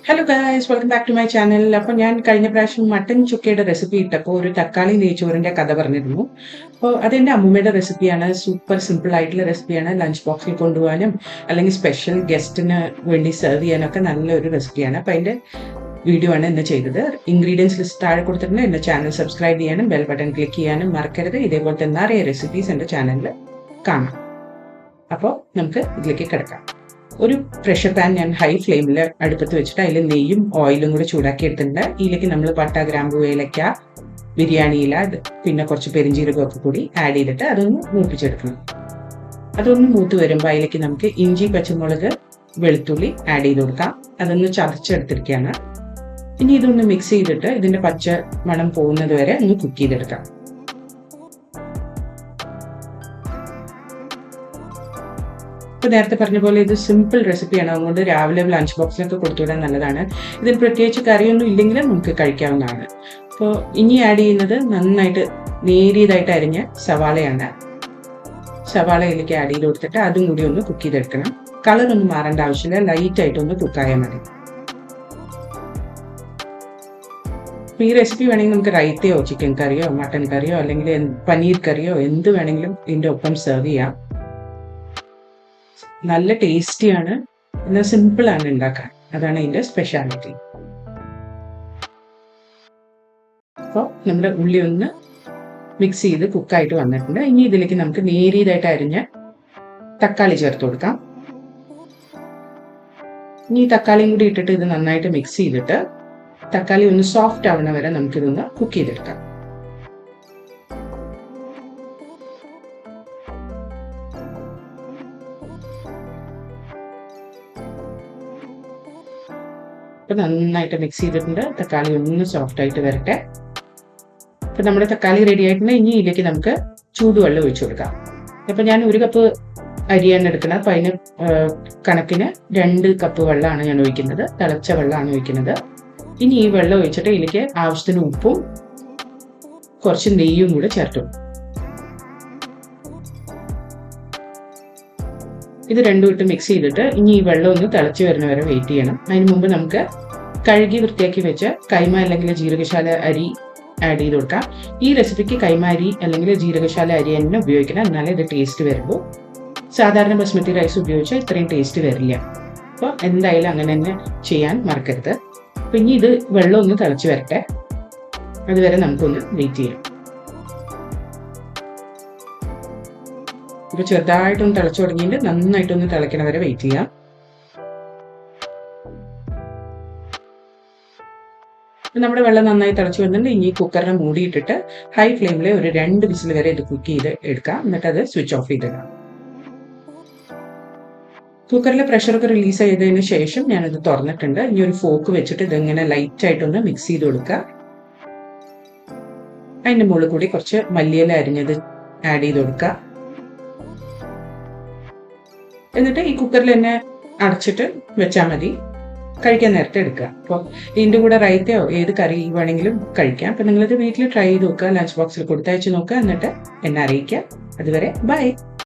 Hello guys, welcome back to my channel. അപ്പോൾ ഞാൻ കഴിഞ്ഞ പ്രാവശ്യം മട്ടൻ ചുക്കയുടെ റെസിപ്പി ഇട്ടപ്പോൾ ഒരു തക്കാളി നെയ്ച്ചോറിൻ്റെ കഥ പറഞ്ഞിരുന്നു. അപ്പോൾ അതെൻ്റെ അമ്മൂമ്മയുടെ റെസിപ്പിയാണ്. സൂപ്പർ സിമ്പിൾ ആയിട്ടുള്ള റെസിപ്പിയാണ്. ലഞ്ച് ബോക്സിൽ കൊണ്ടുപോകാനും അല്ലെങ്കിൽ സ്പെഷ്യൽ ഗസ്റ്റിന് വേണ്ടി സെർവ് ചെയ്യാനൊക്കെ നല്ലൊരു റെസിപ്പിയാണ്. അപ്പോൾ അതിൻ്റെ വീഡിയോ ആണ് ഇന്ന് ചെയ്തത്. ഇൻഗ്രീഡിയൻസ് ലിസ്റ്റ് താഴെ കൊടുത്തിട്ടുണ്ട്. എൻ്റെ ചാനൽ സബ്സ്ക്രൈബ് ചെയ്യാനും ബെൽ ബട്ടൺ ക്ലിക്ക് ചെയ്യാനും മറക്കരുത്. ഇതേപോലത്തെ നിറയെ റെസിപ്പീസ് എൻ്റെ ചാനലിൽ കാണാം. അപ്പോൾ നമുക്ക് ഇതിലേക്ക് കിടക്കാം. ഒരു പ്രഷർ പാൻ ഞാൻ ഹൈ ഫ്ലെയിമിൽ അടുപ്പത്ത് വെച്ചിട്ട് അതിൽ നെയ്യും ഓയിലും കൂടി ചൂടാക്കി എടുത്തിട്ടുണ്ട്. ഇതിലേക്ക് നമ്മൾ പട്ട, ഗ്രാമ്പു, ഏലക്ക, ബിരിയാണി ഇല, പിന്നെ കുറച്ച് പെരിഞ്ചീരകമൊക്കെ കൂടി ആഡ് ചെയ്തിട്ട് അതൊന്ന് മൂപ്പിച്ചെടുക്കണം. അതൊന്ന് മൂത്ത് വരുമ്പോൾ അതിലേക്ക് നമുക്ക് ഇഞ്ചി, പച്ചമുളക്, വെളുത്തുള്ളി ആഡ് ചെയ്ത് കൊടുക്കാം. അതൊന്ന് ചതച്ചെടുത്തിരിക്കുകയാണ്. ഇനി ഇതൊന്ന് മിക്സ് ചെയ്തിട്ട് ഇതിന്റെ പച്ച മണം പോകുന്നത് വരെ ഒന്ന് കുക്ക് ചെയ്തെടുക്കാം. ഇപ്പോൾ നേരത്തെ പറഞ്ഞ പോലെ ഇത് സിമ്പിൾ റെസിപ്പിയാണ്. അതുകൊണ്ട് രാവിലെ ലഞ്ച് ബോക്സിലൊക്കെ കൊടുത്തുവിടാൻ നല്ലതാണ്. ഇതിന് പ്രത്യേകിച്ച് കറിയൊന്നും ഇല്ലെങ്കിലും നമുക്ക് കഴിക്കാവുന്നതാണ്. അപ്പോൾ ഇനി ആഡ് ചെയ്യുന്നത് നന്നായിട്ട് നേരിയതായിട്ട് അരിഞ്ഞ സവാളയാണ്. സവാളയിലേക്ക് ആഡ് ചെയ്ത് കൊടുത്തിട്ട് അതും കൂടി ഒന്ന് കുക്ക് ചെയ്തെടുക്കണം. കളറൊന്നും മാറേണ്ട ആവശ്യമില്ല, ലൈറ്റായിട്ടൊന്ന് കുക്കായാൽ മതി. ഈ റെസിപ്പി വേണമെങ്കിൽ നമുക്ക് റൈത്തയോ ചിക്കൻ കറിയോ മട്ടൻ കറിയോ അല്ലെങ്കിൽ പനീർ കറിയോ എന്ത് വേണമെങ്കിലും ഇതിൻ്റെ ഒപ്പം സെർവ് ചെയ്യാം. നല്ല ടേസ്റ്റിയാണ്, എന്നാൽ സിമ്പിളാണ് ഉണ്ടാക്കാൻ. അതാണ് ഇതിൻ്റെ സ്പെഷ്യാലിറ്റി. അപ്പോൾ നമ്മുടെ ഉള്ളി ഒന്ന് മിക്സ് ചെയ്ത് കുക്കായിട്ട് വന്നിട്ടുണ്ട്. ഇനി ഇതിലേക്ക് നമുക്ക് നേരിയതായിട്ട് അരിഞ്ഞ തക്കാളി ചേർത്ത് കൊടുക്കാം. ഇനി തക്കാളിയും കൂടി ഇട്ടിട്ട് ഇത് നന്നായിട്ട് മിക്സ് ചെയ്തിട്ട് തക്കാളി ഒന്ന് സോഫ്റ്റ് ആവുന്ന വരെ നമുക്കിതൊന്ന് കുക്ക് ചെയ്തെടുക്കാം. ഇപ്പം നന്നായിട്ട് മിക്സ് ചെയ്തിട്ടുണ്ട്. തക്കാളി ഒന്ന് സോഫ്റ്റ് ആയിട്ട് വരട്ടെ. ഇപ്പം നമ്മുടെ തക്കാളി റെഡി ആയിട്ടുണ്ട്. ഇനി ഇതിലേക്ക് നമുക്ക് ചൂടുവെള്ളം ഒഴിച്ചു കൊടുക്കാം. അപ്പം ഞാൻ 1 കപ്പ് അരിയാണ് എടുക്കുന്നത്. അപ്പം അതിന് കണക്കിന് 2 കപ്പ് വെള്ളമാണ് ഞാൻ ഒഴിക്കുന്നത്. തിളച്ച വെള്ളമാണ് ഒഴിക്കുന്നത്. ഇനി ഈ വെള്ളം ഒഴിച്ചിട്ട് ഇതിലേക്ക് ആവശ്യത്തിന് ഉപ്പും കുറച്ച് നെയ്യും കൂടെ ചേർത്തു. ഇത് രണ്ടും ഇട്ട് മിക്സ് ചെയ്തിട്ട് ഇനി ഈ വെള്ളം ഒന്ന് തിളച്ച് വരുന്ന വരെ വെയിറ്റ് ചെയ്യണം. അതിന് മുമ്പ് നമുക്ക് കഴുകി വൃത്തിയാക്കി വെച്ച് കൈമ അല്ലെങ്കിൽ ജീരകശാല അരി ആഡ് ചെയ്ത് കൊടുക്കാം. ഈ റെസിപ്പിക്ക് കൈമ അരി അല്ലെങ്കിൽ ജീരകശാല അരി തന്നെ ഉപയോഗിക്കണം, എന്നാലേ ഇത് ടേസ്റ്റ് വരുള്ളൂ. സാധാരണ ബസ്മതി റൈസ് ഉപയോഗിച്ചാൽ ഇത്രയും ടേസ്റ്റ് വരില്ല. അപ്പോൾ എന്തായാലും അങ്ങനെ തന്നെ ചെയ്യാൻ മറക്കരുത്. അപ്പം ഇനി ഇത് വെള്ളം ഒന്ന് തിളച്ച് വരട്ടെ. അതുവരെ നമുക്കൊന്ന് വെയിറ്റ് ചെയ്യാം. ഇപ്പൊ ചെറുതായിട്ടൊന്ന് തിളച്ചു തുടങ്ങിയിട്ട് നന്നായിട്ടൊന്ന് തിളയ്ക്കണ വരെ വെയിറ്റ് ചെയ്യാം. നമ്മുടെ വെള്ളം നന്നായി തിളച്ചു വന്നിട്ട് ഇനി കുക്കറിനെ മൂടിയിട്ടിട്ട് ഹൈ ഫ്ലെയിമിൽ ഒരു 2 വിസിൽ വരെ ഇത് കുക്ക് ചെയ്ത് എടുക്കാം. എന്നിട്ട് അത് സ്വിച്ച് ഓഫ് ചെയ്തിടാം. കുക്കറിലെ പ്രഷറൊക്കെ റിലീസ് ചെയ്തതിന് ശേഷം ഞാനത് തുറന്നിട്ടുണ്ട്. ഇനി ഒരു ഫോക്ക് വെച്ചിട്ട് ഇതിങ്ങനെ ലൈറ്റായിട്ടൊന്ന് മിക്സ് ചെയ്ത് കൊടുക്കുക. അതിൻ്റെ മുകളിൽ കൂടി കുറച്ച് മല്ലിയില അരിഞ്ഞത് ആഡ് ചെയ്ത് കൊടുക്കുക. എന്നിട്ട് ഈ കുക്കറിൽ തന്നെ അടച്ചിട്ട് വെച്ചാൽ മതി. കഴിക്കാൻ നേരത്തെ എടുക്കുക. അപ്പോൾ ഇതിൻ്റെ കൂടെ റൈത്തയോ ഏത് കറി വേണമെങ്കിലും കഴിക്കാം. അപ്പം നിങ്ങളിത് വീട്ടിൽ ട്രൈ ചെയ്ത് നോക്കുക, ലഞ്ച് ബോക്സിൽ കൊടുത്തയച്ച് നോക്കുക, എന്നിട്ട് എന്നെ അറിയിക്കുക. അതുവരെ ബൈ.